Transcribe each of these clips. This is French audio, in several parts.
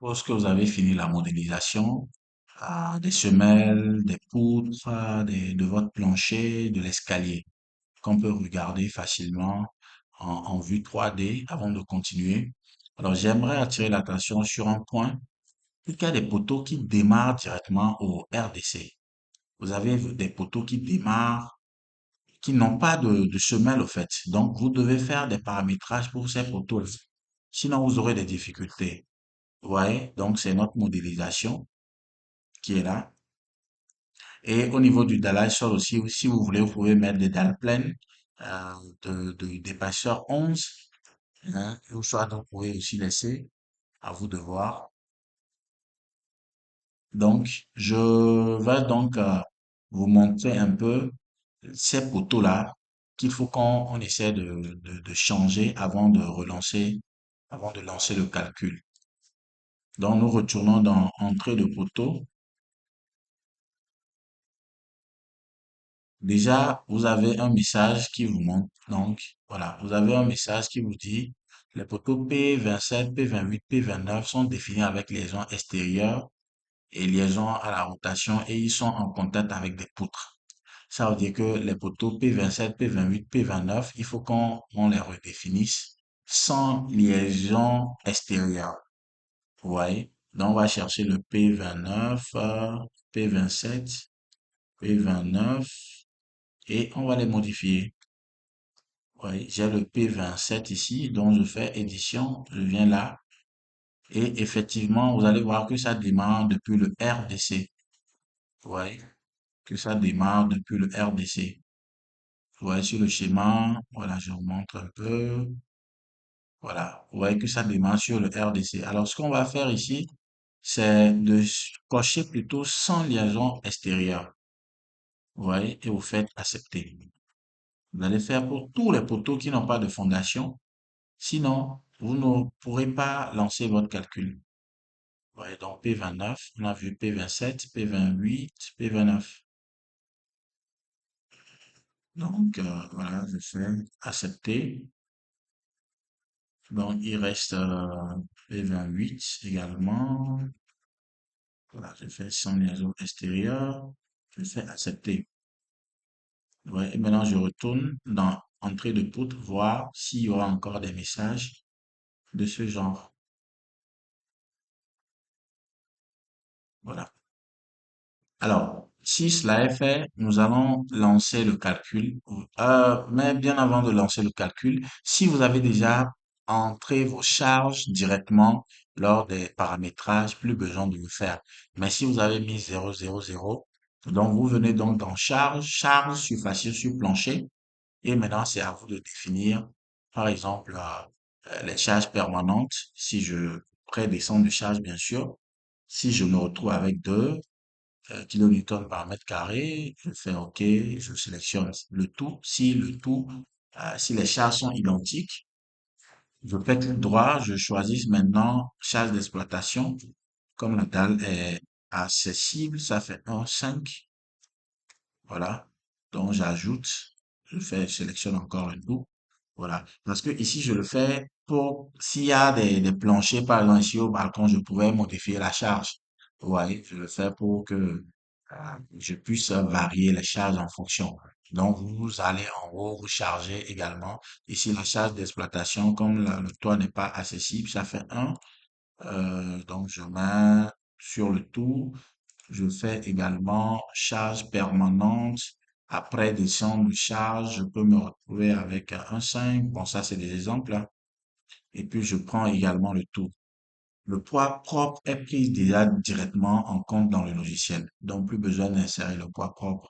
Lorsque vous avez fini la modélisation, des semelles, des poutres, de votre plancher, de l'escalier, qu'on peut regarder facilement en vue 3D avant de continuer. Alors, j'aimerais attirer l'attention sur un point. Il y a des poteaux qui démarrent directement au RDC. Vous avez des poteaux qui démarrent, qui n'ont pas de semelle, au fait. Donc, vous devez faire des paramétrages pour ces poteaux. Sinon, vous aurez des difficultés. Vous voyez? Donc, c'est notre modélisation qui est là. Et au niveau du dallage sol aussi, si vous voulez, vous pouvez mettre des dalles pleines d'épaisseur 11. Hein, ou soit vous pouvez aussi laisser, à vous de voir. Donc, je vais donc vous montrer un peu ces poteaux-là qu'il faut qu'on essaie de changer avant de relancer, avant de lancer le calcul. Donc, nous retournons dans Entrée de poteau. Déjà, vous avez un message qui vous montre. Donc, voilà, vous avez un message qui vous dit les poteaux P27, P28, P29 sont définis avec liaison extérieure et liaison à la rotation et ils sont en contact avec des poutres. Ça veut dire que les poteaux P27, P28, P29, il faut qu'on les redéfinisse sans liaison extérieure. Vous voyez? Donc, on va chercher le P29, P27, P29 et on va les modifier. Oui, j'ai le P27 ici, donc je fais édition, je viens là, et effectivement, vous allez voir que ça démarre depuis le RDC. Vous voyez que ça démarre depuis le RDC. Vous voyez sur le schéma, voilà, je vous montre un peu. Voilà, vous voyez que ça démarre sur le RDC. Alors, ce qu'on va faire ici, c'est de cocher plutôt sans liaison extérieure. Vous voyez, et vous faites accepter. Vous allez faire pour tous les poteaux qui n'ont pas de fondation. Sinon, vous ne pourrez pas lancer votre calcul. Ouais, donc P29, on a vu P27, P28, P29. Donc, voilà, je fais accepter. Donc, il reste P28 également. Voilà, je fais sans liaison extérieure. Je fais accepter. Ouais, et maintenant, je retourne dans Entrée de poutre, voir s'il y aura encore des messages de ce genre. Voilà. Alors, si cela est fait, nous allons lancer le calcul. Mais bien avant de lancer le calcul, si vous avez déjà entré vos charges directement lors des paramétrages, plus besoin de le faire. Mais si vous avez mis 0,0,0, donc vous venez donc dans charge, charge sur facile sur plancher. Et maintenant, c'est à vous de définir, par exemple, les charges permanentes. Si je prédescends de charge, bien sûr. Si je me retrouve avec 2 kilonewtons par mètre carré, je fais OK, je sélectionne le tout. Si le tout, si les charges sont identiques, je fais clic droit, je choisis maintenant charge d'exploitation. Comme la dalle est accessible, ça fait 1,5. Voilà. Donc, j'ajoute, je sélectionne encore un tout. Voilà. Parce que ici, je le fais pour, s'il y a des planchers, par exemple, ici au balcon, je pouvais modifier la charge. Vous voyez, je le fais pour que je puisse varier les charges en fonction. Donc, vous allez en haut, vous chargez également. Ici, la charge d'exploitation, comme le toit n'est pas accessible, ça fait 1. Donc, je mets sur le tout. Je fais également charge permanente. Après descendre de charge, je peux me retrouver avec un 5. Bon, ça, c'est des exemples, hein. Et puis, je prends également le tout. Le poids propre est pris déjà directement en compte dans le logiciel. Donc, plus besoin d'insérer le poids propre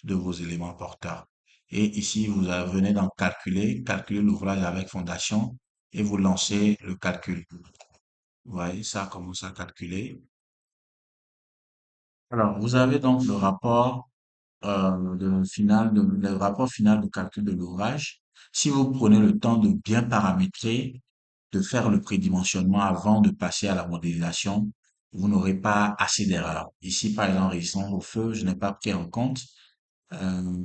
de vos éléments porteurs. Et ici, vous venez dans calculer l'ouvrage avec fondation et vous lancez le calcul. Vous voyez, ça commence à calculer. Alors, vous avez donc le rapport final de calcul de l'ouvrage. Si vous prenez le temps de bien paramétrer, de faire le prédimensionnement avant de passer à la modélisation, vous n'aurez pas assez d'erreurs. Ici, par exemple, résistance au feu, je n'ai pas pris en compte. Euh,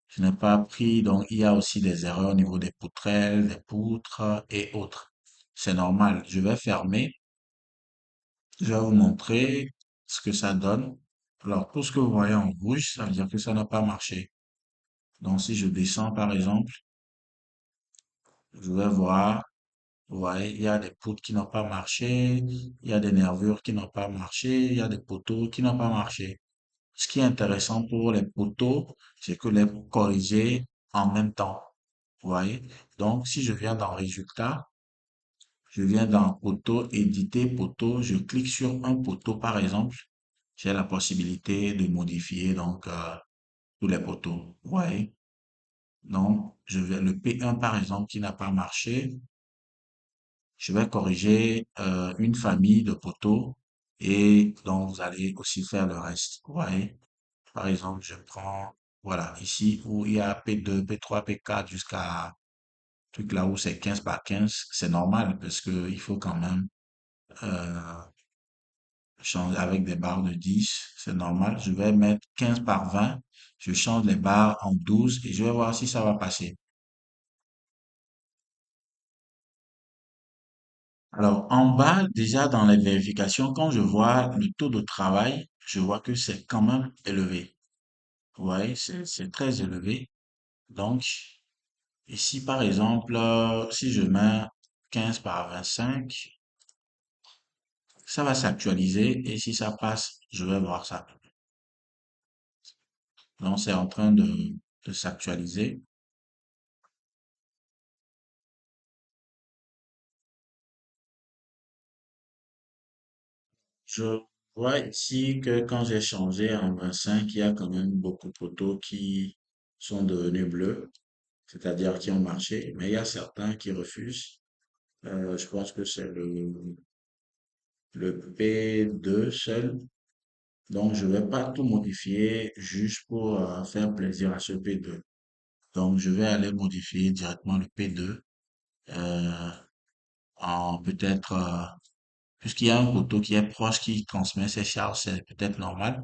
je n'ai pas pris, donc il y a aussi des erreurs au niveau des poutrelles, des poutres et autres. C'est normal. Je vais fermer. Je vais vous montrer ce que ça donne. Alors, tout ce que vous voyez en rouge, ça veut dire que ça n'a pas marché. Donc, si je descends, par exemple, je vais voir, vous voyez, il y a des poutres qui n'ont pas marché, il y a des nervures qui n'ont pas marché, il y a des poteaux qui n'ont pas marché. Ce qui est intéressant pour les poteaux, c'est que les corriger en même temps. Vous voyez? Donc, si je viens dans Résultats, je viens dans Poteau, Éditer poteau, je clique sur un poteau, par exemple, j'ai la possibilité de modifier donc tous les poteaux. Vous voyez? Donc, je vais le P1 par exemple qui n'a pas marché, je vais corriger une famille de poteaux et donc vous allez aussi faire le reste. Vous voyez? Par exemple, je prends, voilà, ici où il y a P2, P3, P4 jusqu'à truc là où c'est 15 par 15, c'est normal parce que il faut quand même euh, changer avec des barres de 10, c'est normal. Je vais mettre 15 par 20, je change les barres en 12 et je vais voir si ça va passer. Alors, en bas, déjà dans les vérifications, quand je vois le taux de travail, je vois que c'est quand même élevé. Vous voyez, c'est très élevé. Donc, ici, par exemple, si je mets 15 par 25, ça va s'actualiser et si ça passe, je vais voir ça. Donc, c'est en train de s'actualiser. Je vois ici que quand j'ai changé en 25, il y a quand même beaucoup de photos qui sont devenues bleues, c'est-à-dire qui ont marché, mais il y a certains qui refusent. Je pense que c'est le P2 seul. Donc, je vais pas tout modifier juste pour faire plaisir à ce P2. Donc, je vais aller modifier directement le P2 euh, en peut-être, puisqu'il y a un poteau qui est proche qui transmet ses charges, c'est peut-être normal.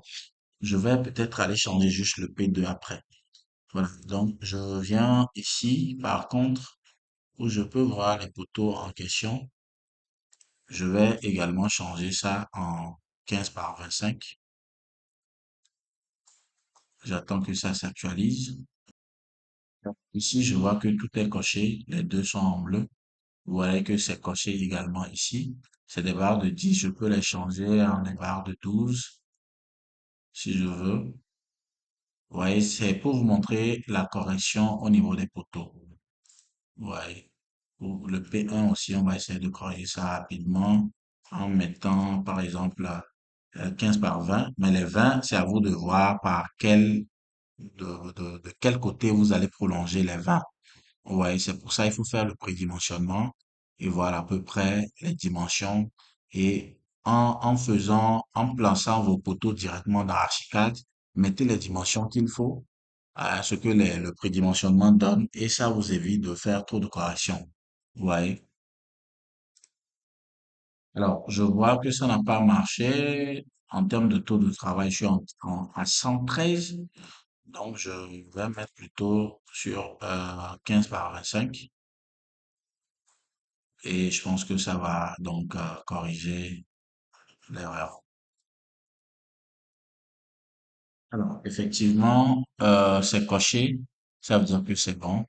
Je vais peut-être aller changer juste le P2 après. Voilà. Donc, je viens ici, par contre, où je peux voir les poteaux en question. Je vais également changer ça en 15 par 25. J'attends que ça s'actualise. Ici, je vois que tout est coché. Les deux sont en bleu. Vous voyez que c'est coché également ici. C'est des barres de 10. Je peux les changer en des barres de 12 si je veux. Vous voyez, c'est pour vous montrer la correction au niveau des poteaux. Vous voyez. Pour le P1 aussi, on va essayer de corriger ça rapidement en mettant, par exemple, 15 par 20. Mais les 20, c'est à vous de voir par de quel côté vous allez prolonger les 20. Vous voyez, c'est pour ça il faut faire le prédimensionnement et voir à peu près les dimensions. Et en plaçant vos poteaux directement dans Archicad, mettez les dimensions qu'il faut à ce que le prédimensionnement donne et ça vous évite de faire trop de corrections. Vous voyez? Alors, je vois que ça n'a pas marché. En termes de taux de travail, je suis à 113. Donc, je vais mettre plutôt sur 15 par 25. Et je pense que ça va donc corriger l'erreur. Alors, effectivement, c'est coché. Ça veut dire que c'est bon.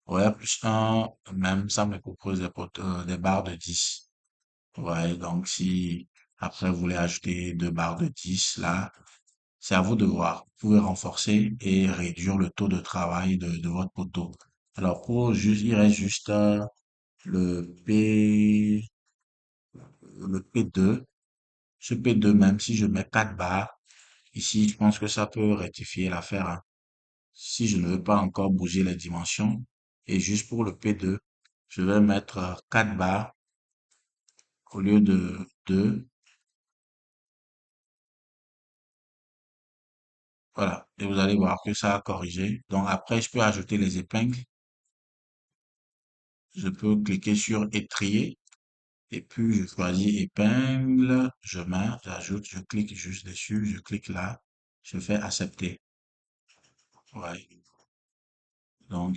Ouais, plus un, même ça me propose des barres de 10. Ouais, donc si après vous voulez ajouter deux barres de 10 là, c'est à vous de voir. Vous pouvez renforcer et réduire le taux de travail de votre poteau. Alors pour juste, il reste juste le P, le P2. Ce P2 même, si je mets 4 barres, ici, je pense que ça peut rectifier l'affaire, hein. Si je ne veux pas encore bouger les dimensions, et juste pour le P2, je vais mettre 4 barres au lieu de 2. Voilà. Et vous allez voir que ça a corrigé. Donc après, je peux ajouter les épingles. Je peux cliquer sur étrier. Et puis, je choisis épingle. Je mets, j'ajoute, je clique juste dessus. Je clique là. Je fais accepter. Ouais. Donc,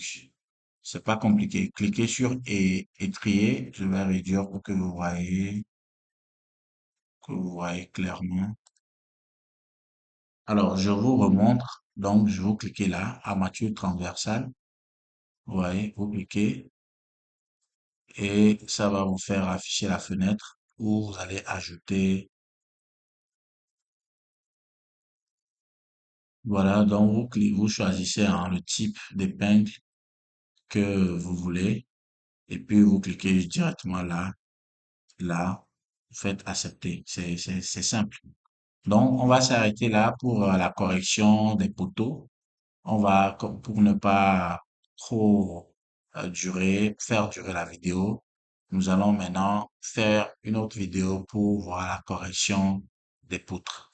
c'est pas compliqué. Cliquez sur étrier. Je vais réduire pour que vous voyez que vous voyez clairement. Alors, je vous remontre. Donc, je vous cliquez là, armature transversale. Vous voyez, vous cliquez et ça va vous faire afficher la fenêtre où vous allez ajouter. Voilà, donc vous choisissez hein, le type d'épingle que vous voulez et puis vous cliquez directement là, là, vous faites accepter. C'est simple. Donc, on va s'arrêter là pour la correction des poteaux. On va, pour ne pas trop faire durer la vidéo, nous allons maintenant faire une autre vidéo pour voir la correction des poutres.